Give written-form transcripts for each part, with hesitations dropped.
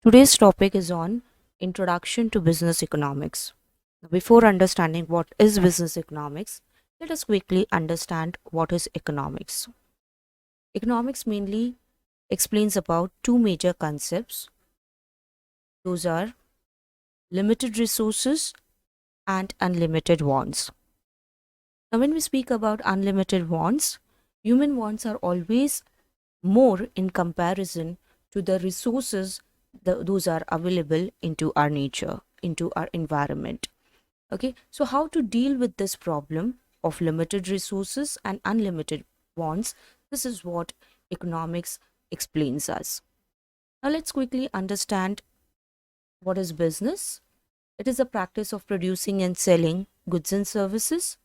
Today's topic is on Introduction to Business Economics. Before understanding what is business economics, let us quickly understand what is economics. Economics mainly explains about two major concepts. Those are limited resources and unlimited wants. Now, when we speak about unlimited wants, human wants are always more in comparison to the resources those are available into our nature, into our environment. Okay, so how to deal with this problem of limited resources and unlimited wants? This is what economics explains us. Now let's quickly understand what is business. It is a practice of producing and selling goods and services.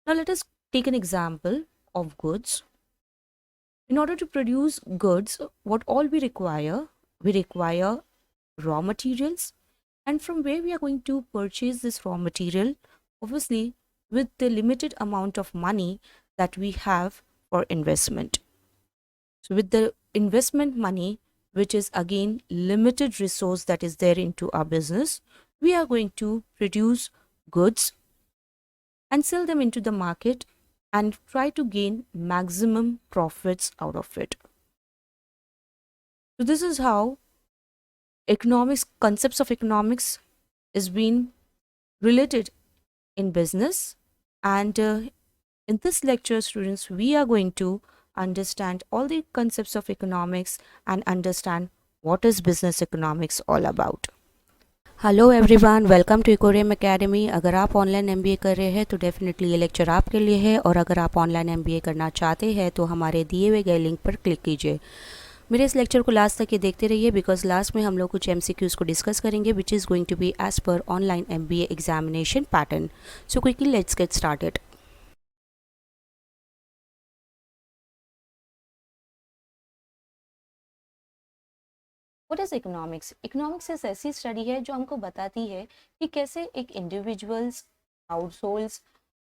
Now let us take an example of goods. In order to produce goods, what all we require raw materials, and from where we are going to purchase this raw material, obviously with the limited amount of money that we have for investment. So with the investment money, which is again limited resource that is there into our business, we are going to produce goods and sell them into the market and try to gain maximum profits out of it. So this is how economics, concepts of economics is being related in business. And in this lecture, students, we are going to understand all the concepts of economics and understand what is business economics all about. Hello everyone, welcome to Ecorium academy. अगर आप online MBA कर रहे हैं तो definitely ये lecture आपके लिए है, और अगर आप ऑनलाइन एमबीए करना चाहते हैं तो हमारे दिए हुए गए लिंक पर क्लिक कीजिए। मेरे इस लेक्चर को लास्ट तक ये देखते रहिए, बिकॉज लास्ट में हम लोग कुछ एमसीक्यूज़ को डिस्कस करेंगे which is going to be as per online MBA examination pattern. So quickly let's get started. What is economics? Economics एक ऐसी स्टडी है जो हमको बताती है कि कैसे एक इंडिविजुअल्स, हाउसहोल्ड्स,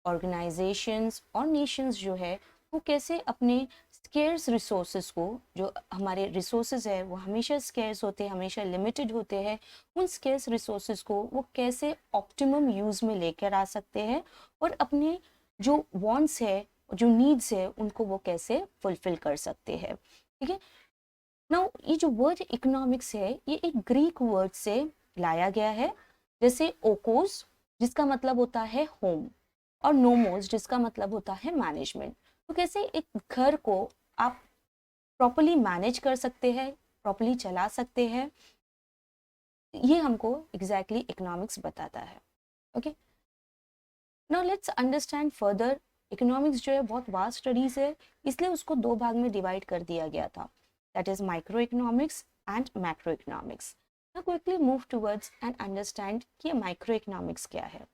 ऑर्गेनाइजेशंस और नेशंस जो है वो कैसे अपने स्केर्स रिसोर्सेज को, जो हमारे रिसोर्सेज है वो हमेशा स्केर्स होते हैं, हमेशा लिमिटेड होते हैं, उन स्केर्स रिसोर्सेज को वो कैसे ऑप्टिमम यूज़ में लेकर आ सकते हैं और अपने जो वांट्स है, जो नीड्स है, उनको वो कैसे फुलफिल कर सकते हैं। ठीक है। नाउ ये जो वर्ड इकोनॉमिक्स है ये एक ग्रीक वर्ड से लाया गया है, जैसे ओकोस जिसका मतलब होता है होम और नोमोस जिसका मतलब होता है मैनेजमेंट। तो कैसे एक घर को आप प्रॉपर्ली मैनेज कर सकते हैं, प्रॉपर्ली चला सकते हैं, ये हमको एग्जैक्टली इकोनॉमिक्स बताता है। Okay, now let's understand further. Economics जो है बहुत वास्ट स्टडीज है, इसलिए उसको दो भाग में डिवाइड कर दिया गया था, that is microeconomics and macroeconomics. Now quickly move towards and understand कि microeconomics क्या है।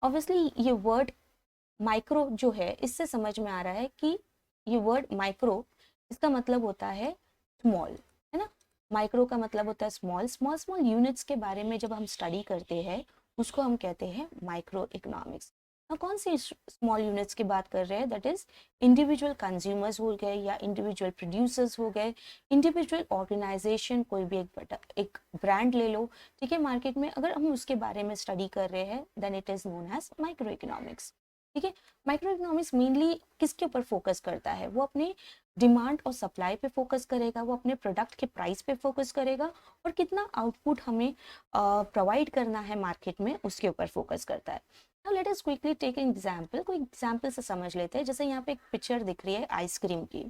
Obviously ये word micro जो है इससे समझ में आ रहा है कि ये word micro इसका मतलब होता है small, है ना। माइक्रो का मतलब होता है स्मॉल। स्मॉल स्मॉल यूनिट्स के बारे में जब हम स्टडी करते हैं उसको हम कहते हैं माइक्रो इकोनॉमिक्स। कौन सी स्मॉल यूनिट्स की बात कर रहे हैं? दैट इज इंडिविजुअल कंज्यूमर्स हो गए या इंडिविजुअल प्रोड्यूसर्स हो गए, इंडिविजुअल ऑर्गेनाइजेशन, कोई भी एक ब्रांड ले लो, ठीक है, मार्केट में अगर हम उसके बारे में स्टडी कर रहे हैं then it is known as microeconomics. ठीक है। माइक्रो इकोनॉमिक्स मेनली किसके ऊपर फोकस करता है? वो अपने डिमांड और सप्लाई पे फोकस करेगा, वो अपने प्रोडक्ट के प्राइस पे फोकस करेगा और कितना आउटपुट हमें प्रोवाइड करना है मार्केट में उसके ऊपर फोकस करता है। Now let us quickly take an example। कोई एग्जाम्पल से समझ लेते हैं। जैसे यहाँ पे एक पिक्चर दिख रही है आइसक्रीम की,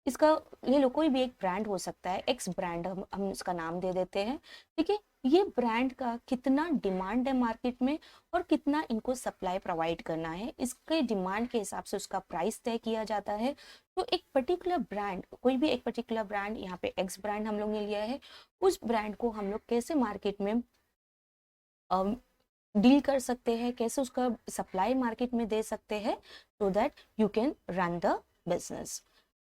इसका ले लो, कोई भी एक ब्रांड हो सकता है, एक्स ब्रांड हम उसका नाम दे देते हैं। ठीक है। ये ब्रांड का कितना डिमांड है मार्केट में और कितना इनको सप्लाई प्रोवाइड करना है, इसके डिमांड के हिसाब से उसका प्राइस तय किया जाता है। तो एक पर्टिकुलर ब्रांड, कोई भी एक पर्टिकुलर ब्रांड, यहाँ पे एक्स ब्रांड हम लोग ने लिया है, उस ब्रांड को हम लोग कैसे मार्केट में डील कर सकते हैं, कैसे उसका सप्लाई मार्केट में दे सकते हैं, so that you can run the business.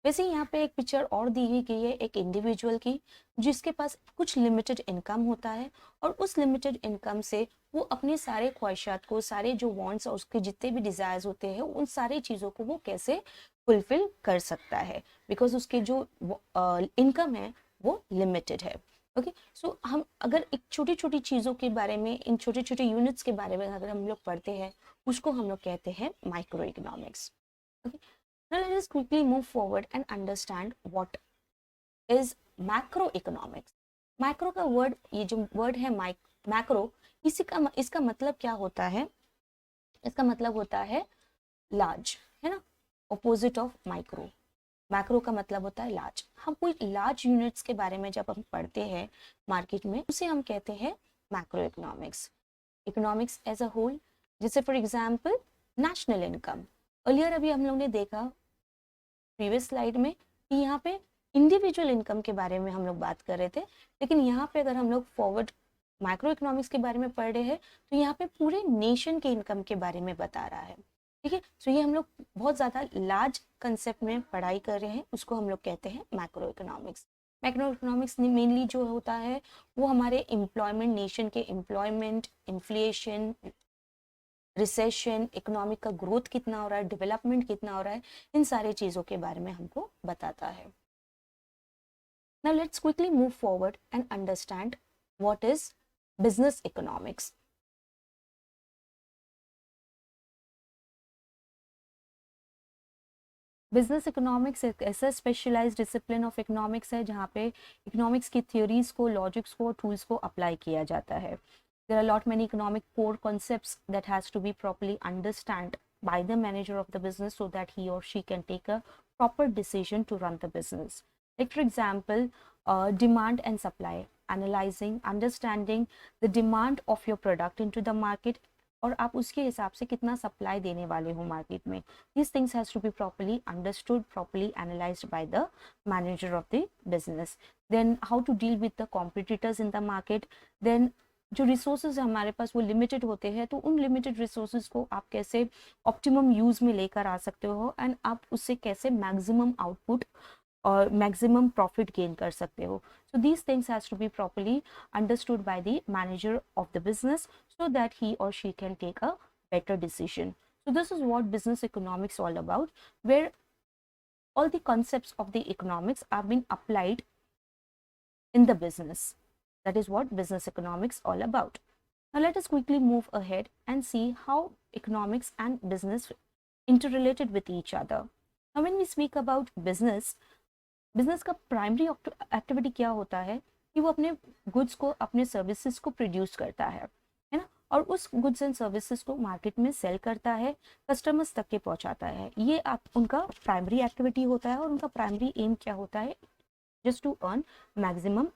वैसे यहाँ पे एक पिक्चर और दी गई है एक इंडिविजुअल की, जिसके पास कुछ लिमिटेड इनकम होता है और उस लिमिटेड इनकम से वो अपने सारे ख्वाहिशात को, सारे जो वांट्स और उसके जितने भी डिजायर्स होते हैं, उन सारी चीज़ों को वो कैसे फुलफिल कर सकता है, बिकॉज उसके जो इनकम है वो लिमिटेड है। ओके, सो हम अगर एक छोटी छोटी चीज़ों के बारे में, इन छोटे छोटे यूनिट्स के बारे में अगर हम लोग पढ़ते हैं, उसको हम लोग कहते हैं micro economics. Okay, now let us quickly move forward and understand what is macro economics. Macro का वर्ड, ये जो वर्ड है मैक्रो, इसी का इसका मतलब क्या होता है? इसका मतलब होता है लार्ज, है ना, ऑपोजिट ऑफ माइक्रो। मैक्रो का मतलब होता है लार्ज। हम कोई लार्ज यूनिट्स के बारे में जब हम पढ़ते हैं मार्केट में, उसे हम कहते हैं macro economics. Economics as a whole, जैसे for example national income. Earlier अभी हम लोग ने देखा प्रीवियस स्लाइड में कि यहाँ पे इंडिविजुअल इनकम के बारे में हम लोग बात कर रहे थे, लेकिन यहाँ पे अगर हम लोग फॉरवर्ड माइक्रो इकोनॉमिक्स के बारे में पढ़ रहे हैं तो यहाँ पे पूरे नेशन के इनकम के बारे में बता रहा है। ठीक है, सो ये हम लोग बहुत ज़्यादा लार्ज कंसेप्ट में पढ़ाई कर रहे हैं, उसको हम लोग कहते हैं macro economics. Macro economics mainly जो होता है वो हमारे एम्प्लॉयमेंट, नेशन के एम्प्लॉयमेंट, इन्फ्लेशन, रिसेशन, इकोनॉमिक का ग्रोथ कितना हो रहा है, डेवलपमेंट कितना हो रहा है, इन सारे चीज़ों के बारे में हमको बताता है। Now let's quickly move forward and understand what is business economics. Business economics एक ऐसा स्पेशलाइज्ड डिसिप्लिन ऑफ इकोनॉमिक्स है जहाँ पे इकोनॉमिक्स की थ्योरीज को, लॉजिक्स को, टूल्स को अप्लाई किया जाता है। There are lot many economic core concepts that has to be properly understand by the manager of the business so that he or she can take a proper decision to run the business. Like for example, demand and supply, analyzing, understanding the demand of your product into the market, और आप उसके हिसाब से कितना supply देने वाले हो market में। These things has to be properly understood, properly analyzed by the manager of the business. Then how to deal with the competitors in the market. Then जो रिसोर्सेज हमारे पास वो लिमिटेड होते हैं, तो उन लिमिटेड रिसोर्सेज को आप कैसे ऑप्टिमम यूज में लेकर आ सकते हो एंड आप उससे कैसे मैक्सिमम आउटपुट और मैक्सिमम प्रॉफिट गेन कर सकते हो. So these things has to be properly understood by the manager of the business so that he or she can take a better decision. So this is what business economics all about, where all the concepts of the economics are being applied in the business. That is what business economics all about. Now let us quickly move ahead and see how economics and business interrelated with each other. Now when we speak about business, business का primary activity क्या होता है कि वो अपने goods को, अपने services को प्रोड्यूस करता है ना, और उस गुड्स एंड सर्विसेज को मार्केट में सेल करता है, कस्टमर्स तक के पहुंचाता है. ये उनका प्राइमरी एक्टिविटी होता है और उनका प्राइमरी एम क्या होता है? Just to earn maximum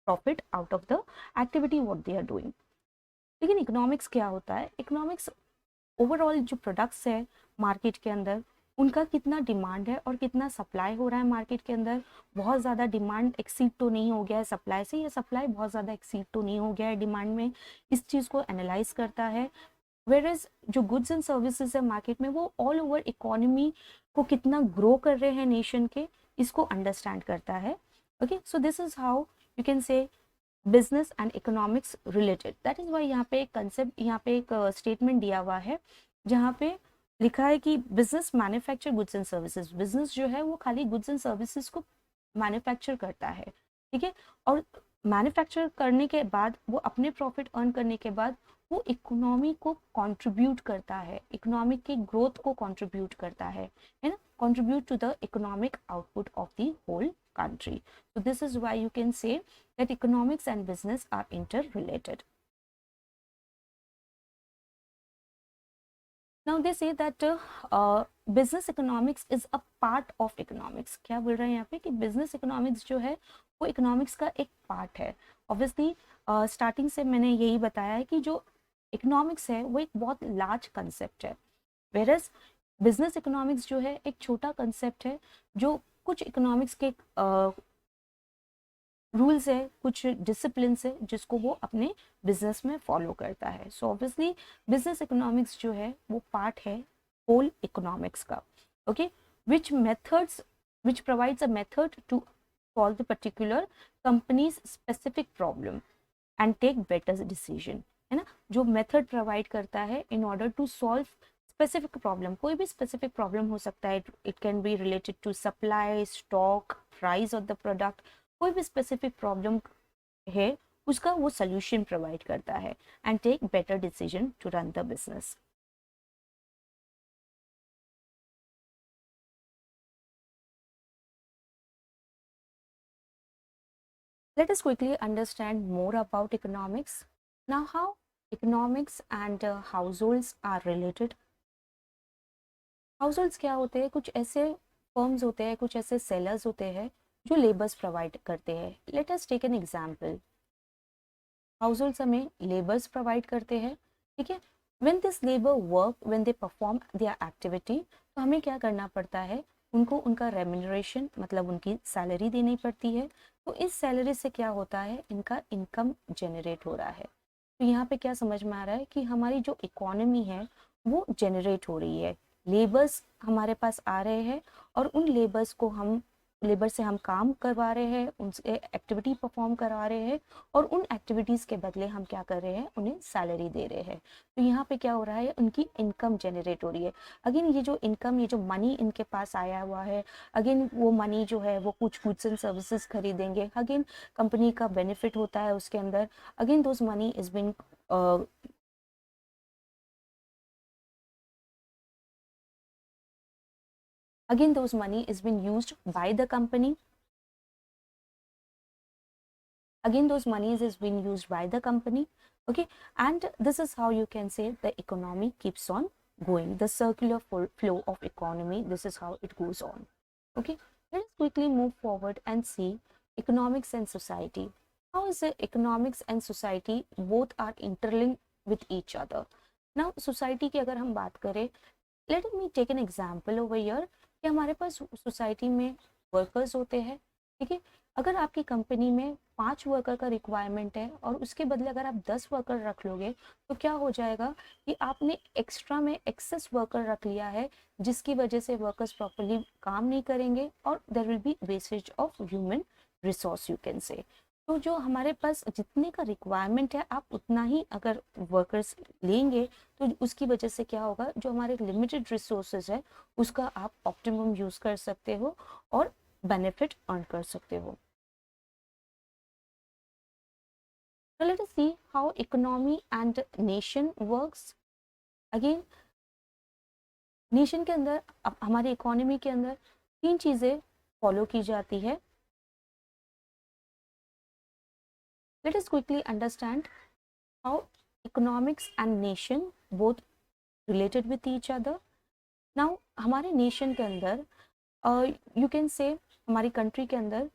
profit out of the activity what they are doing. लेकिन इकोनॉमिक्स क्या होता है? इकोनॉमिक्स ओवरऑल जो प्रोडक्ट्स है मार्केट के अंदर, उनका कितना डिमांड है और कितना सप्लाई हो रहा है मार्केट के अंदर. बहुत ज़्यादा डिमांड एक्सीड तो नहीं हो गया है सप्लाई से, या सप्लाई बहुत ज़्यादा एक्सीड तो नहीं हो गया है डिमांड में, इस चीज़ को एनालाइज करता है. वेयरएज जो गुड्स एंड सर्विसेज है मार्केट में, वो ऑल ओवर इकोनॉमी को कितना ग्रो कर रहे हैं नेशन के, इसको अंडरस्टैंड करता है. Okay, so this is how you can say business and economics related. That is why यहाँ पे एक कंसेप्ट, यहाँ पे एक स्टेटमेंट दिया हुआ है जहाँ पे लिखा है कि business manufacture goods and services. Business जो है वो खाली गुड्स एंड सर्विसेज को मैन्युफैक्चर करता है, ठीक है, और मैन्युफैक्चर करने के बाद वो अपने प्रॉफिट अर्न करने के बाद वो इकोनॉमी को कंट्रीब्यूट करता है, इकोनॉमी के ग्रोथ को कंट्रीब्यूट करता है ना, contribute to the economic output of the whole country. So this is why you can say that economics and business are interrelated. Now they say that business economics is a part of economics. क्या बोल रहे हैं यहाँ पे कि business economics जो है वो economics का एक part है. Obviously starting से मैंने यही बताया है कि जो economics है वो एक बहुत large concept है, whereas business economics जो है एक छोटा concept है जो कुछ इकोनॉमिक्स के रूल्स है, कुछ डिसिप्लिन है जिसको वो अपने बिजनेस में फॉलो करता है. सो ऑब्वियसली बिजनेस इकोनॉमिक्स जो है वो पार्ट है होल इकोनॉमिक्स का. Okay, which provides a method to solve the particular companies specific problem and take better decision, है ना, जो मेथड प्रोवाइड करता है in order to solve specific problem. कोई भी स्पेसिफिक प्रॉब्लम हो सकता है, it can be related to supply, stock, price of the product. कोई भी स्पेसिफिक प्रॉब्लम है उसका वो सोल्यूशन प्रोवाइड करता है and take better decision to run the business. Let us quickly understand more about economics. Now, how economics and households are related. Households क्या होते हैं? कुछ ऐसे फर्म्स होते हैं, कुछ ऐसे सेलर्स होते हैं जो लेबर्स प्रोवाइड करते हैं. Let us take an example. Households हमें लेबर्स प्रोवाइड करते हैं, ठीक है. When this labour work, when they perform their activity, तो हमें क्या करना पड़ता है? उनको उनका रेम्यूनरेशन मतलब उनकी सैलरी देनी पड़ती है. तो इस सैलरी से क्या होता है? इनका इनकम जनरेट हो रहा है. तो यहाँ पे क्या समझ में आ रहा है कि हमारी जो इकोनॉमी है वो जनरेट हो रही है. लेबर्स हमारे पास आ रहे हैं और उन लेबर से हम काम करवा रहे हैं, उनसे एक्टिविटी परफॉर्म करवा रहे हैं और उन एक्टिविटीज़ के बदले हम क्या कर रहे हैं? उन्हें सैलरी दे रहे हैं. तो यहाँ पे क्या हो रहा है? उनकी इनकम जनरेट हो रही है. अगेन ये जो इनकम, ये जो मनी इनके पास आया हुआ है, अगेन वो मनी जो है वो कुछ गुड्स एंड सर्विसेज खरीदेंगे, अगेन कंपनी का बेनिफिट होता है उसके अंदर. Again those money is been again those money is being used by the company. Again those monies is being used by the company. Okay, and this is how you can say the economy keeps on going, the circular flow of economy. This is how it goes on. Okay, let us quickly move forward and see economics and society. How is the economics and society both are interlinked with each other? Now society की अगर हम बात करें, let me take an example over here कि हमारे पास society में workers होते हैं, ठीक है. अगर आपकी कंपनी में 5 वर्कर का रिक्वायरमेंट है और उसके बदले अगर आप 10 वर्कर रख लोगे तो क्या हो जाएगा कि आपने एक्स्ट्रा में एक्सेस वर्कर रख लिया है, जिसकी वजह से वर्कर्स प्रॉपरली काम नहीं करेंगे और there will be wastage of human resource, you can say. तो जो हमारे पास जितने का रिक्वायरमेंट है, आप उतना ही अगर वर्कर्स लेंगे तो उसकी वजह से क्या होगा? जो हमारे लिमिटेड रिसोर्सेज है उसका आप ऑप्टिमम यूज कर सकते हो और बेनिफिट अर्न कर सकते हो. So let us see how economy and nation works. Again, nation के अंदर हमारी इकोनॉमी के अंदर 3 चीजें फॉलो की जाती है. Let us quickly understand how economics and nation both related with each other. Now हमारे नेशन के अंदर यू कैन से हमारी कंट्री के अंदर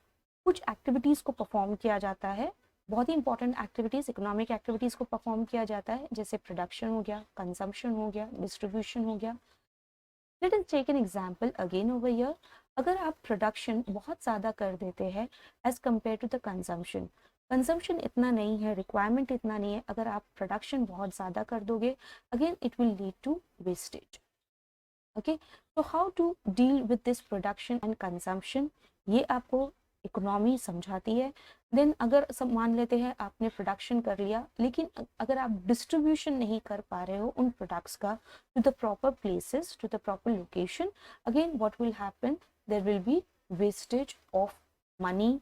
कुछ एक्टिविटीज़ को परफॉर्म किया जाता है. बहुत ही इंपॉर्टेंट एक्टिविटीज़, इकोनॉमिक एक्टिविटीज़ को परफॉर्म किया जाता है, जैसे प्रोडक्शन हो गया, कंजम्पशन हो गया, डिस्ट्रीब्यूशन हो गया. Let us take an example again over here. अगर आप प्रोडक्शन बहुत ज़्यादा कर देते हैं as compare to the consumption, consumption इतना नहीं है, रिक्वायरमेंट इतना नहीं है, अगर आप प्रोडक्शन बहुत ज़्यादा कर दोगे, again it will lead to wastage. Okay, तो how to deal with this production and consumption, ये आपको इकोनॉमी समझाती है. देन अगर सब मान लेते हैं आपने प्रोडक्शन कर लिया, लेकिन अगर आप डिस्ट्रीब्यूशन नहीं कर पा रहे हो उन प्रोडक्ट्स का to the proper places, to the proper location, again what will happen? There will be wastage of money,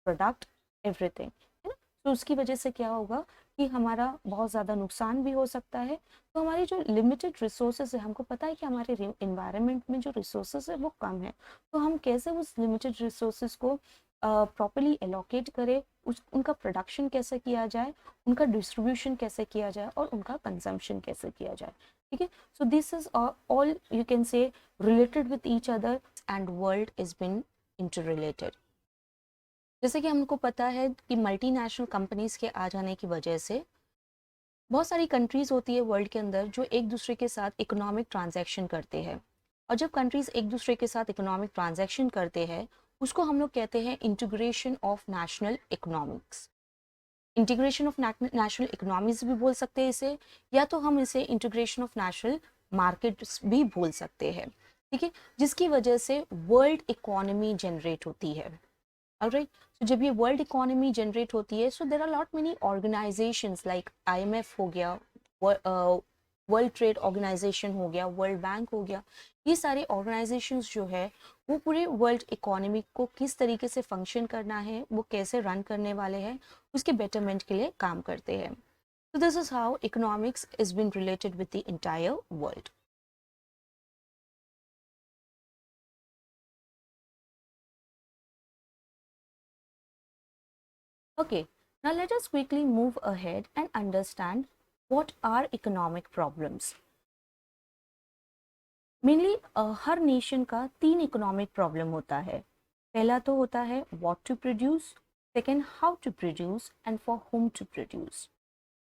product, everything, है ना. तो उसकी वजह से क्या होगा कि हमारा बहुत ज़्यादा नुकसान भी हो सकता है. तो हमारी जो लिमिटेड रिसोर्सेज है, हमको पता है कि हमारे इन्वायरमेंट में जो रिसोर्सेज है वो कम है, तो हम कैसे उस लिमिटेड रिसोर्सेज को प्रॉपरली एलोकेट करें, उनका प्रोडक्शन कैसे किया जाए, उनका डिस्ट्रीब्यूशन कैसे किया जाए और उनका कंजम्पशन कैसे किया जाए. ठीक है, सो this is all you can से related with each other and world is been inter related. जैसे कि हमको पता है कि मल्टीनेशनल कंपनीज के आ जाने की वजह से बहुत सारी कंट्रीज होती है वर्ल्ड के अंदर जो एक दूसरे के साथ इकोनॉमिक ट्रांजैक्शन करते हैं. और जब कंट्रीज एक दूसरे के साथ इकोनॉमिक ट्रांजैक्शन करते हैं उसको हम लोग कहते हैं integration of national economics. Integration of national economies भी बोल सकते हैं इसे, या तो हम इसे इंटीग्रेशन ऑफ नेशनल मार्केट्स भी बोल सकते हैं. ठीक है, जिसकी वजह से वर्ल्ड इकोनॉमी जनरेट होती है. ऑलराइट, तो जब ये वर्ल्ड इकोनॉमी जनरेट होती है, so there are lot many organisations like IMF हो गया, वर्ल्ड ट्रेड ऑर्गेनाइजेशन हो गया, वर्ल्ड बैंक हो गया, ये सारे ऑर्गेनाइजेशंस जो है वो पूरे वर्ल्ड इकोनॉमी को किस तरीके से फंक्शन करना है, वो कैसे रन करने वाले हैं, उसके बेटरमेंट के लिए काम करते हैं. So this is how economics is been related with the entire world. Okay, now let us quickly move ahead and understand what are economic problems. Mainly her nation का 3 इकोनॉमिक प्रॉब्लम होता है. पहला तो होता है what to produce, second how to produce and for whom to produce.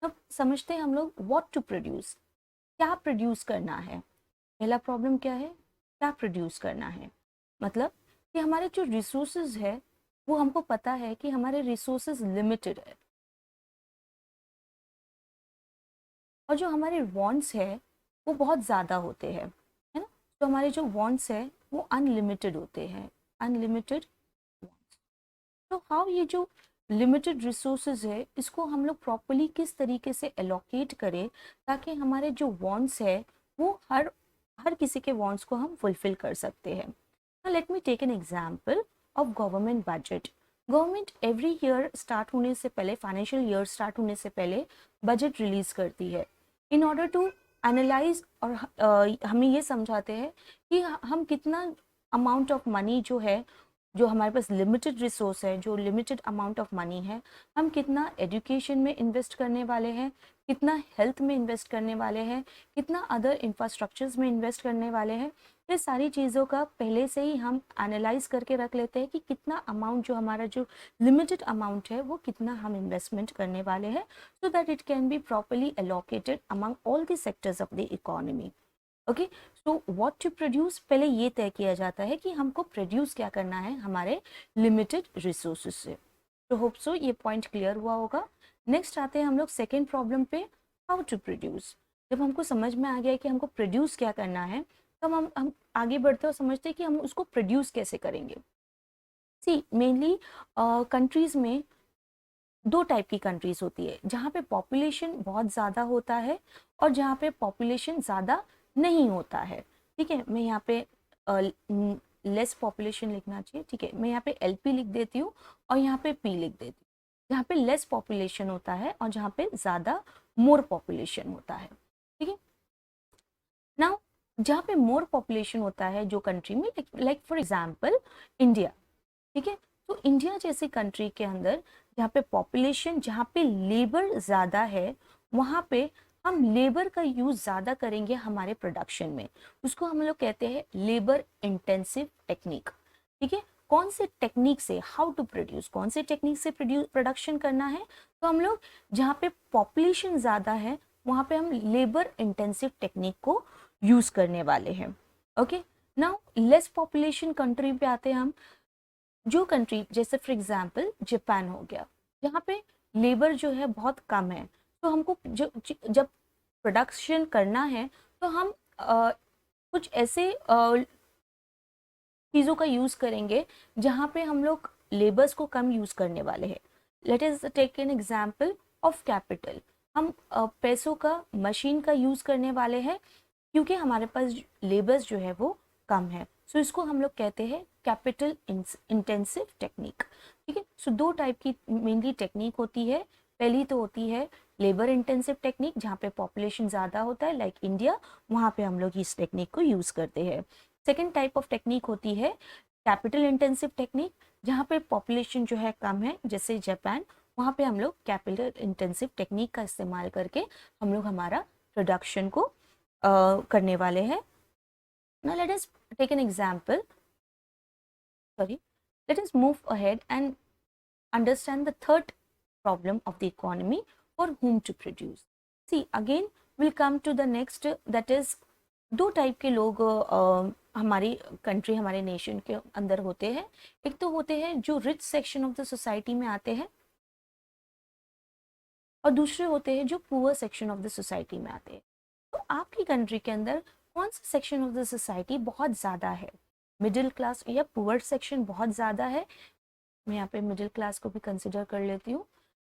अब समझते हैं हम लोग व्हाट टू प्रोड्यूस, क्या प्रोड्यूस करना है. पहला प्रॉब्लम क्या है, क्या प्रोड्यूस करना है. मतलब कि हमारे जो रिसोर्सेज है वो हमको पता है कि हमारे रिसोर्सेज लिमिटेड है और जो हमारे वांट्स है वो बहुत ज़्यादा होते हैं, है ना. तो हमारे जो वांट्स है वो अनलिमिटेड होते हैं, अनलिमिटेड वांट्स. तो हाउ ये जो लिमिटेड रिसोर्सेज है इसको हम लोग प्रॉपरली किस तरीके से एलोकेट करें ताकि हमारे जो वांट्स है वो हर हर किसी के वांट्स को हम फुलफिल कर सकते हैं. Let me take an example of government budget. Government every year start होने से पहले, फाइनेंशियल ईयर स्टार्ट होने से पहले बजट रिलीज करती है इन ऑर्डर टू एनालाइज. और हमें ये समझाते हैं कि हम कितना अमाउंट ऑफ मनी जो है, जो हमारे पास लिमिटेड रिसोर्स है, जो लिमिटेड अमाउंट ऑफ मनी है, हम कितना एजुकेशन में इन्वेस्ट करने वाले हैं, कितना हेल्थ में इन्वेस्ट करने वाले हैं, कितना अदर इंफ्रास्ट्रक्चर्स में इन्वेस्ट करने वाले हैं. ये सारी चीज़ों का पहले से ही हम एनालाइज करके रख लेते हैं कि कितना अमाउंट, जो हमारा जो लिमिटेड अमाउंट है वो कितना हम इन्वेस्टमेंट करने वाले हैं, so that it can be properly allocated among all the sectors of the economy. Okay, so what to produce, पहले ये तय किया जाता है कि हमको प्रोड्यूस क्या करना है हमारे लिमिटेड रिसोर्सेज से. तो होप सो ये पॉइंट क्लियर हुआ होगा. नेक्स्ट आते हैं हम लोग सेकेंड प्रॉब्लम पे, हाउ टू प्रोड्यूस. जब हमको समझ में आ गया कि हमको प्रोड्यूस क्या करना है तब हम आगे बढ़ते और समझते हैं कि हम उसको प्रोड्यूस कैसे करेंगे. सी मेनली कंट्रीज में दो टाइप की कंट्रीज होती है, जहाँ पे पॉपुलेशन बहुत ज़्यादा होता है और जहाँ पे पॉपुलेशन ज़्यादा नहीं होता है. ठीक है, मैं यहाँ पे लेस पॉपुलेशन लिखना चाहिए. ठीक है, मैं यहाँ पे LP लिख देती हूँ और यहाँ पे P लिख देती हूँ. जहाँ पे लेस पॉपुलेशन होता है और जहाँ पे ज़्यादा मोर पॉपुलेशन होता है. ठीक है, नाउ जहाँ पे मोर पॉपुलेशन होता है जो कंट्री में, लाइक फॉर एग्जाम्पल इंडिया. ठीक है, तो इंडिया जैसी कंट्री के अंदर जहाँ पे पॉपुलेशन, जहाँ पे लेबर ज़्यादा है, वहाँ पे हम लेबर का यूज़ ज़्यादा करेंगे हमारे प्रोडक्शन में. उसको हम लोग कहते हैं लेबर इंटेंसिव टेक्निक. ठीक है, कौन से टेक्निक से, हाउ टू प्रोड्यूस, कौन से टेक्निक से प्रोडक्शन करना है. तो हम लोग जहाँ पे पॉपुलेशन ज़्यादा है वहाँ पे हम लेबर इंटेंसिव टेक्निक को यूज़ करने वाले हैं. Okay, now less population country पे आते हैं हम. जो कंट्री जैसे फॉर एग्जांपल जापान हो गया, जहाँ पे लेबर जो है बहुत कम है, तो हमको जब प्रोडक्शन करना है तो हम कुछ ऐसे चीज़ों का यूज़ करेंगे जहाँ पे हम लोग लेबर्स को कम यूज़ करने वाले हैं. Let us take an example of capital. हम पैसों का, मशीन का यूज़ करने वाले हैं क्योंकि हमारे पास लेबर्स जो है वो कम है. सो इसको हम लोग कहते हैं कैपिटल इंटेंसिव टेक्निक. ठीक है, सो दो टाइप की मेनली टेक्निक होती है. पहली तो होती है लेबर इंटेंसिव टेक्निक, जहाँ पे पॉपुलेशन ज़्यादा होता है लाइक इंडिया, वहाँ पे हम लोग इस टेक्निक को यूज़ करते हैं. सेकेंड टाइप ऑफ टेक्निक होती है कैपिटल इंटेंसिव टेक्निक, जहाँ पे पॉपुलेशन जो है कम है, जैसे जापान, वहाँ पे हम लोग कैपिटल इंटेंसिव टेक्निक का इस्तेमाल करके हम लोग हमारा प्रोडक्शन को करने वाले हैं. Now let us take an example. Sorry, let us move ahead and understand the third problem of the economy, for whom to produce. See, again we'll come to the next, that is दो type के लोग हमारी country, हमारे nation के अंदर होते हैं. एक तो होते हैं जो rich section of the society में आते हैं और दूसरे होते हैं जो poor section of the society में आते हैं. तो आपकी कंट्री के अंदर कौन सा सेक्शन ऑफ द सोसाइटी बहुत ज़्यादा है, मिडिल क्लास या पुअर सेक्शन बहुत ज़्यादा है. मैं यहाँ पे मिडिल क्लास को भी कंसिडर कर लेती हूँ.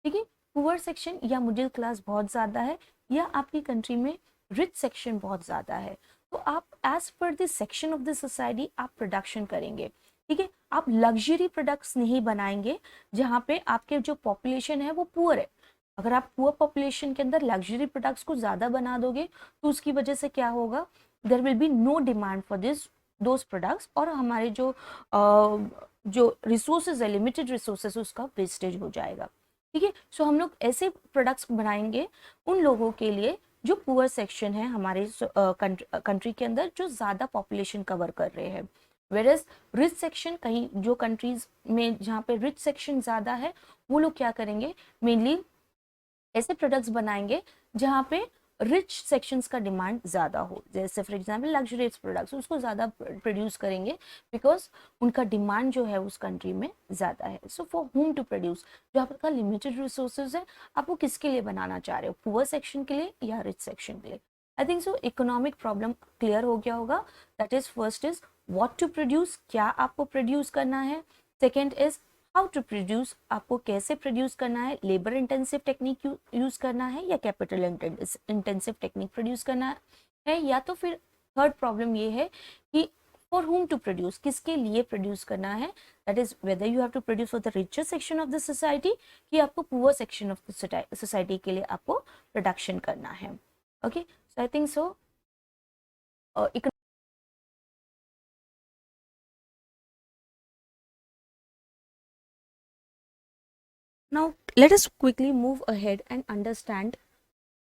ठीक है, पुअर सेक्शन या मिडिल क्लास बहुत ज़्यादा है, या आपकी कंट्री में रिच सेक्शन बहुत ज़्यादा है, तो आप as per the section of the society आप प्रोडक्शन करेंगे, ठीक है। आप लग्जरी प्रोडक्ट्स नहीं बनाएंगे जहाँ पे आपके जो पॉपुलेशन है वो पुअर है। अगर आप पुअर पॉपुलेशन के अंदर लग्जरी प्रोडक्ट्स को ज़्यादा बना दोगे तो उसकी वजह से क्या होगा, there will be no demand for this those products, और हमारे जो रिसोर्सेज है, लिमिटेड रिसोर्सेज, उसका वेस्टेज हो जाएगा, ठीक है। सो हम लोग ऐसे प्रोडक्ट्स बनाएंगे उन लोगों के लिए जो पुअर सेक्शन है हमारे कंट्री के अंदर, जो ज़्यादा पॉपुलेशन कवर कर रहे हैं। वेरएज रिच सेक्शन, कहीं जो कंट्रीज में जहाँ पे रिच सेक्शन ज़्यादा है, वो लोग क्या करेंगे, मेनली ऐसे प्रोडक्ट्स बनाएंगे जहाँ पे रिच सेक्शंस का डिमांड ज़्यादा हो, जैसे फॉर एग्जांपल लग्जरियस प्रोडक्ट्स, उसको ज़्यादा प्रोड्यूस करेंगे बिकॉज उनका डिमांड जो है उस कंट्री में ज़्यादा है। So for whom to produce, जो आपका लिमिटेड रिसोर्सेज है, आप वो किसके लिए बनाना चाह रहे हो, पुअर सेक्शन के लिए या रिच सेक्शन के लिए। I think so economic problem clear हो गया होगा। That is first is what to produce, क्या आपको प्रोड्यूस करना है। Second is how to produce, आपको कैसे प्रोड्यूस करना है, लेबर इंटेंसिव टेक्निक यूज करना है या कैपिटल इंटेंसिव टेक्निक प्रोड्यूस करना है, या तो फिर थर्ड प्रॉब्लम ये है कि फॉर होम टू प्रोड्यूस, किसके लिए प्रोड्यूस करना है, that is whether you have to produce for the richer section of the society कि आपको poor section of the society के लिए आपको प्रोडक्शन करना है। Okay, so I think so now let us quickly move ahead and understand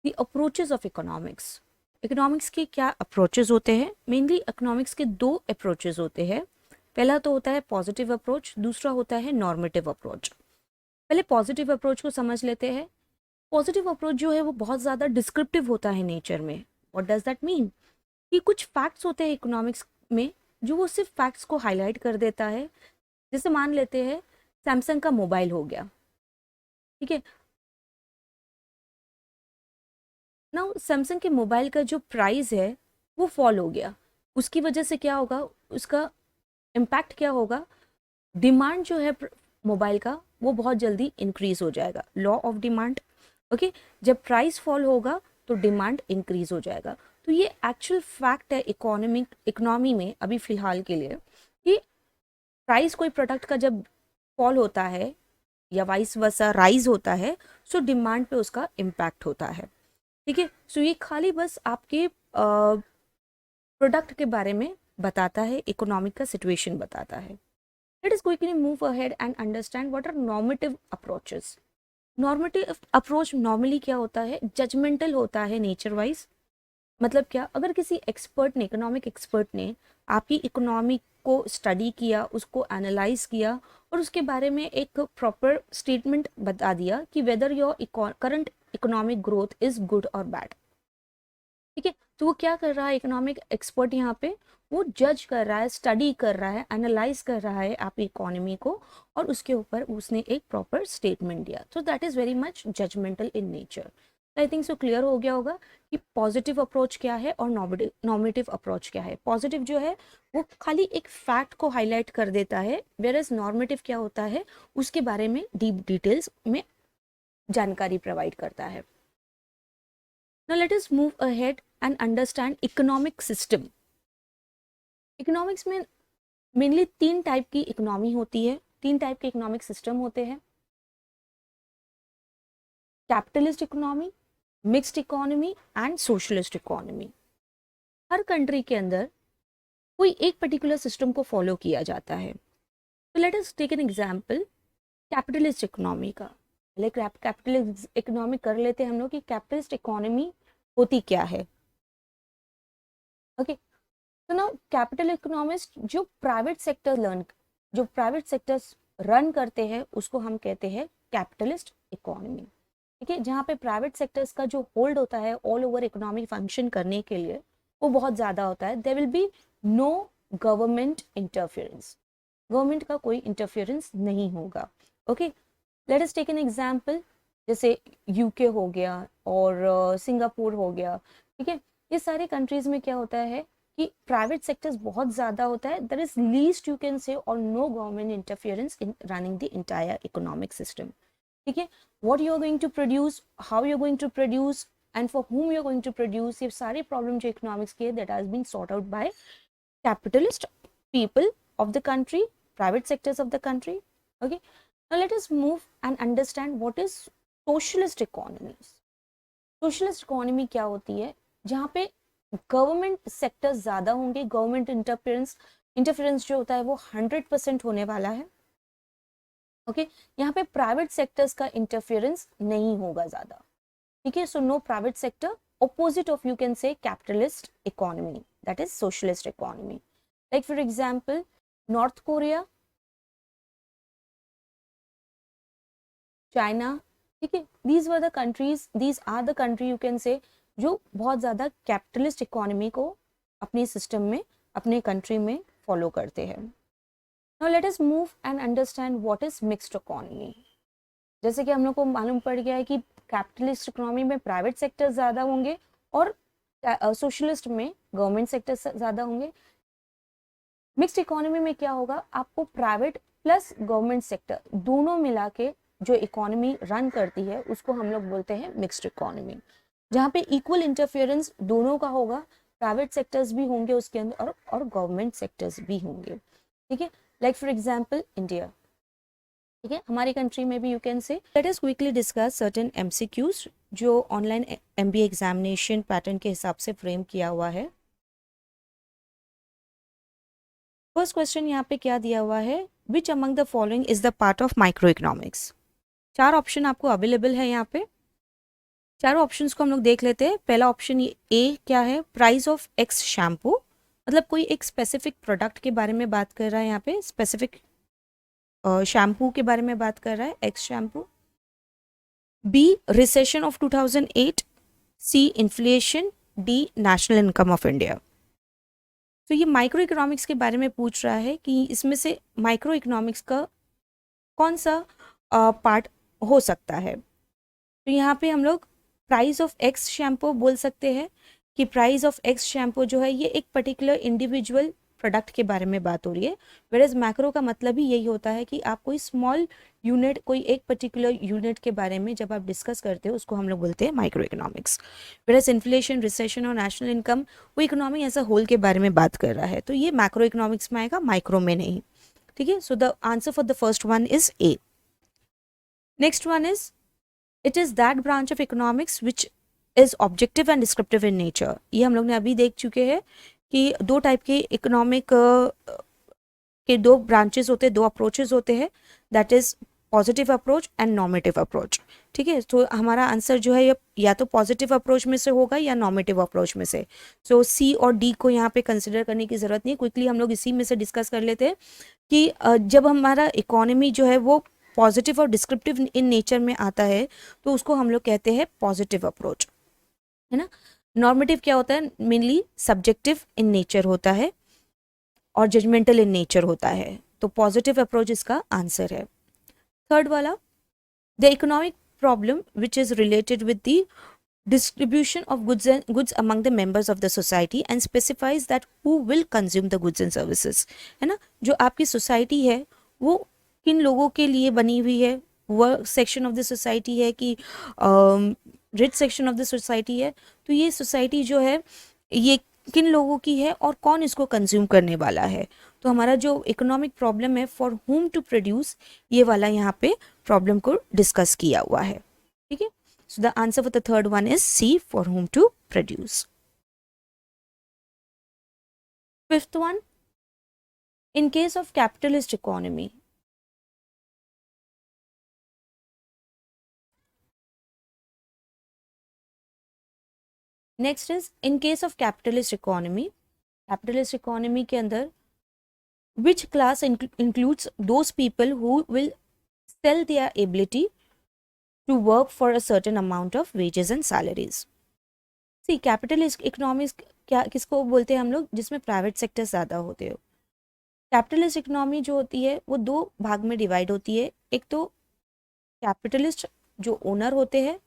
the approaches of economics. Economics के क्या approaches होते हैं, मेनली इकोनॉमिक्स के दो अप्रोचेस होते हैं। पहला तो होता है पॉजिटिव अप्रोच, दूसरा होता है नॉर्मेटिव अप्रोच। पहले पॉजिटिव अप्रोच को समझ लेते हैं। पॉजिटिव अप्रोच जो है वो बहुत ज़्यादा डिस्क्रिप्टिव होता है नेचर में। व्हाट डज दैट मीन, कि कुछ फैक्ट्स होते हैं इकोनॉमिक्स में जो वो सिर्फ फैक्ट्स को हाईलाइट कर देता है। जैसे मान लेते हैं सैमसंग का मोबाइल हो गया, ठीक है ना। सैमसंग के मोबाइल का जो प्राइस है वो फॉल हो गया, उसकी वजह से क्या होगा, उसका इम्पैक्ट क्या होगा, डिमांड जो है मोबाइल का वो बहुत जल्दी इंक्रीज हो जाएगा, लॉ ऑफ डिमांड। ओके, जब प्राइस फॉल होगा तो डिमांड इंक्रीज हो जाएगा। तो ये एक्चुअल फैक्ट है इकोनॉमी में अभी फिलहाल के लिए, कि प्राइस कोई प्रोडक्ट का जब फॉल होता है या वाइस वर्सा राइज होता है, सो डिमांड पे उसका इम्पैक्ट होता है, ठीक है। सो ये खाली बस आपके प्रोडक्ट के बारे में बताता है, इकोनॉमिक का सिचुएशन बताता है। Let us quickly move ahead and understand what are normative approaches. Normative approach normally क्या होता है, जजमेंटल होता है नेचर वाइज। मतलब क्या, अगर किसी एक्सपर्ट ने, इकोनॉमिक एक्सपर्ट ने आपकी इकोनॉमी को स्टडी किया, उसको एनालाइज किया और उसके बारे में एक प्रॉपर स्टेटमेंट बता दिया कि whether your current economic growth is good और बैड, ठीक है। तो वो क्या कर रहा है, इकोनॉमिक एक्सपर्ट यहाँ पे वो जज कर रहा है, स्टडी कर रहा है, एनालाइज कर रहा है आपकी इकोनॉमी को, और उसके ऊपर उसने एक प्रॉपर स्टेटमेंट दिया। तो that is very much judgemental in nature. I think so clear हो गया होगा कि पॉजिटिव अप्रोच क्या है और नॉर्मेटिव अप्रोच क्या है। पॉजिटिव जो है वो खाली एक फैक्ट को हाईलाइट कर देता है, वेयर एज नॉर्मेटिव क्या होता है, उसके बारे में डीप डिटेल्स में जानकारी प्रोवाइड करता है। Now let us move ahead and understand economic system. Economics में मेनली तीन टाइप की इकोनॉमी होती है, तीन टाइप के इकोनॉमिक सिस्टम होते हैं। Capitalist economy, mixed economy and socialist economy. Her country के अंदर कोई एक पर्टिकुलर सिस्टम को फॉलो किया जाता है। तो let us take an example capitalist economy का। पहले कैपिटलिस्ट इकोनॉमी कर लेते हैं हम लोग कि कैपिटलिस्ट इकोनॉमी होती क्या है। ओके, तो ना कैपिटल इकोनॉमिस्ट जो प्राइवेट सेक्टर्स रन करते हैं उसको हम कहते हैं कैपिटलिस्ट इकोनॉमी, ठीक है। जहाँ पे प्राइवेट सेक्टर्स का जो होल्ड होता है ऑल ओवर इकोनॉमिक फंक्शन करने के लिए वो बहुत ज़्यादा होता है। There will be no government interference, government का कोई इंटरफेरेंस नहीं होगा। Okay, let us take an example, जैसे यूके हो गया और सिंगापुर हो गया, ठीक है। ये सारे कंट्रीज में क्या होता है कि प्राइवेट सेक्टर्स बहुत ज़्यादा होता है, there is least you can say और no government interference in running the entire economic system, ठीक है। What you are going to produce, how you are going to produce, and for whom you're going to produce, ये सारी problem जो economics की है that has been sought out by capitalist people of the country, private sectors of the country. Okay, now let us move and understand what is socialist economies. Socialist economy क्या होती है? जहाँ पे government sector ज्यादा होंगे, government interference जो होता है वो 100% होने वाला है. ओके, यहाँ पे प्राइवेट सेक्टर्स का इंटरफेरेंस नहीं होगा ज्यादा. ठीक है, so no private sector, opposite of you can say capitalist economy, that is socialist economy. Like for example North Korea, China, ठीक है, these are the country you can say जो बहुत ज़्यादा कैपिटलिस्ट इकोनॉमी को अपने सिस्टम में, अपने country में फॉलो करते हैं. Now let us move and understand what is mixed economy. जैसे कि हम लोग को मालूम पड़ गया है कि कैपिटलिस्ट इकोनॉमी में प्राइवेट सेक्टर ज़्यादा होंगे और सोशलिस्ट में गवर्नमेंट सेक्टर ज़्यादा होंगे. मिक्स्ड इकोनॉमी में क्या होगा, आपको प्राइवेट प्लस गवर्नमेंट सेक्टर दोनों मिला के जो इकोनॉमी रन करती है उसको हम लोग बोलते हैं मिक्स्ड इकोनॉमी, जहाँ पे इक्वल इंटरफेरेंस दोनों का होगा. प्राइवेट सेक्टर्स भी होंगे उसके अंदर और गवर्नमेंट सेक्टर्स भी होंगे. ठीक है, लाइक फॉर एग्जांपल इंडिया. ठीक है, हमारी कंट्री में भी यू कैन से. Late us quickly discuss certain MCQs जो ऑनलाइन एमबीए एग्जामिनेशन पैटर्न के हिसाब से फ्रेम किया हुआ है. फर्स्ट क्वेश्चन यहाँ पे क्या दिया हुआ है, विच among the following is the part of micro economics. 4 option आपको अवेलेबल है यहाँ पे. चारों ऑप्शंस को हम लोग देख लेते हैं. पहला ऑप्शन ए क्या है, प्राइस ऑफ एक्स शैम्पू, मतलब कोई एक स्पेसिफिक प्रोडक्ट के बारे में बात कर रहा है, यहाँ पे स्पेसिफिक शैम्पू के बारे में बात कर रहा है, X shampoo. B recession of 2008, C inflation, D national income of India. तो ये माइक्रो इकोनॉमिक्स के बारे में पूछ रहा है कि इसमें से माइक्रो इकोनॉमिक्स का कौन सा पार्ट हो सकता है. तो यहाँ पे हम लोग प्राइस ऑफ एक्स शैम्पू बोल सकते हैं कि प्राइस ऑफ एक्स शैम्पू जो है ये एक पर्टिकुलर इंडिविजुअल प्रोडक्ट के बारे में बात हो रही है. वेरएज मैक्रो का मतलब ही यही होता है कि आप कोई स्मॉल यूनिट, कोई एक पर्टिकुलर यूनिट के बारे में जब आप डिस्कस करते हो उसको हम लोग बोलते हैं micro economics. Whereas inflation, recession और नेशनल इनकम वो इकोनॉमी एज अ होल के बारे में बात कर रहा है, तो ये मैक्रो इकोनॉमिक्स में आएगा, माइक्रो में नहीं. ठीक है, so the answer for the first one is a. Next one is it is that branch of economics which is objective and descriptive in nature. ये हम लोग ने अभी देख चुके हैं कि दो टाइप के इकोनॉमिक के दो ब्रांचेस होते हैं, दो अप्रोचेस होते हैं, that is positive approach and normative approach. ठीक है, तो हमारा आंसर जो है या तो पॉजिटिव अप्रोच में से होगा या नॉर्मेटिव अप्रोच में से. सो सी और डी को यहाँ पे कंसिडर करने की ज़रूरत नहीं. क्विकली हम लोग इसी में से डिस्कस कर लेते हैं कि जब हमारा इकोनॉमी जो है वो पॉजिटिव और डिस्क्रिप्टिव इन नेचर में आता है तो उसको हम लोग कहते हैं पॉजिटिव अप्रोच, है ना. नॉर्मेटिव क्या होता है, मेनली सब्जेक्टिव इन नेचर होता है और जजमेंटल इन नेचर होता है. तो पॉजिटिव अप्रोच इसका आंसर है. थर्ड वाला, the economic problem which is related with the distribution of goods among the members of the society and specifies that who will consume the goods and services. है ना, जो आपकी society है वो किन लोगों के लिए बनी हुई है, वह सेक्शन ऑफ द सोसाइटी है कि rich section of the society है. तो ये सोसाइटी जो है ये किन लोगों की है और कौन इसको कंज्यूम करने वाला है. तो हमारा जो इकोनॉमिक प्रॉब्लम है, फॉर हुम टू प्रोड्यूस, ये वाला यहाँ पे प्रॉब्लम को डिस्कस किया हुआ है. ठीक है, so the answer for the third one is C, for whom to produce. Fifth one, in case of capitalist economy, next is in case of capitalist economy. Capitalist economy के अंदर which class includes those people who will sell their ability to work for a certain amount of wages and salaries. See, capitalist economies क्या किसको बोलते हैं हम लोग, जिसमें private sector ज़्यादा होते हो. कैपिटलिस्ट इकोनॉमी जो होती है वो दो भाग में डिवाइड होती है. एक तो कैपिटलिस्ट जो ओनर होते हैं,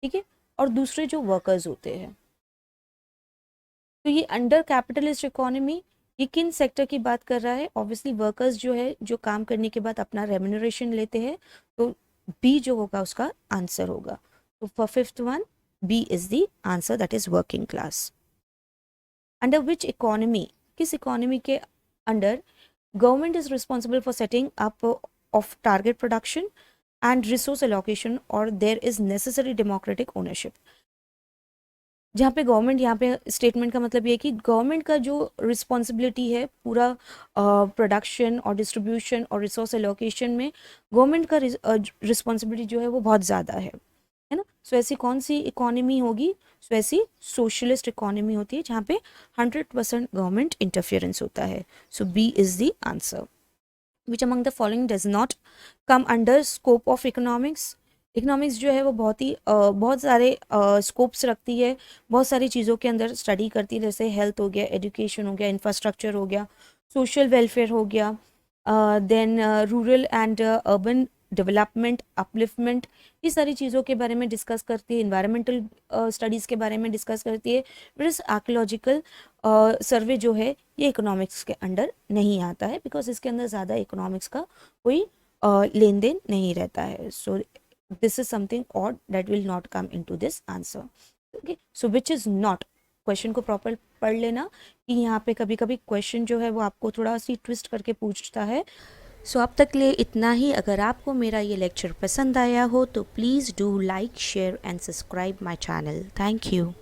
ठीक है, और दूसरे जो वर्कर्स होते हैं. तो ये अंडर कैपिटलिस्ट इकोनॉमी ये किन सेक्टर की बात कर रहा है, ऑब्वियसली वर्कर्स जो है जो काम करने के बाद अपना रेम्यूनरेशन लेते हैं. तो बी जो होगा उसका आंसर होगा. तो for fifth one B is the answer, that is working class. Under which economy, किस इकोनॉमी के under government is responsible for setting up of target production and resource allocation और there is necessary democratic ownership. जहाँ पे government, यहाँ पे statement का मतलब ये है कि गवर्नमेंट का जो रिस्पॉन्सिबिलिटी है पूरा प्रोडक्शन और डिस्ट्रीब्यूशन और रिसोर्स एलोकेशन में, गवर्नमेंट का रिस्पॉन्सिबिलिटी जो है वो बहुत ज़्यादा है ना. सो ऐसी कौन सी इकोनॉमी होगी? सो ऐसी सोशलिस्ट इकोनॉमी होती है जहाँ पे 100% गवर्नमेंट इंटरफियरेंस होता है. So B is the answer. Which among the following does not come under scope of economics. Economics जो है वो बहुत सारे स्कोप्स रखती है, बहुत सारी चीज़ों के अंदर स्टडी करती है, जैसे हेल्थ हो गया, एजुकेशन हो गया, इंफ्रास्ट्रक्चर हो गया, सोशल वेलफेयर हो गया, then rural and urban development, upliftment, ये सारी चीज़ों के बारे में डिस्कस करती है. इन्वायरमेंटल स्टडीज़ के बारे में डिस्कस करती है. प्लस आर्कियोलॉजिकल सर्वे जो है ये इकोनॉमिक्स के अंडर नहीं आता है, बिकॉज इसके अंदर ज़्यादा इकोनॉमिक्स का कोई लेन देन नहीं रहता है. सो this is something odd that will not come into this answer. Okay, so which is not, question को प्रॉपर पढ़ लेना कि यहाँ पे कभी कभी क्वेश्चन जो है वो आपको थोड़ा सी ट्विस्ट करके पूछता है. सो अब तक लिए इतना ही. अगर आपको मेरा ये लेक्चर पसंद आया हो तो please do like, share and subscribe my channel. Thank you.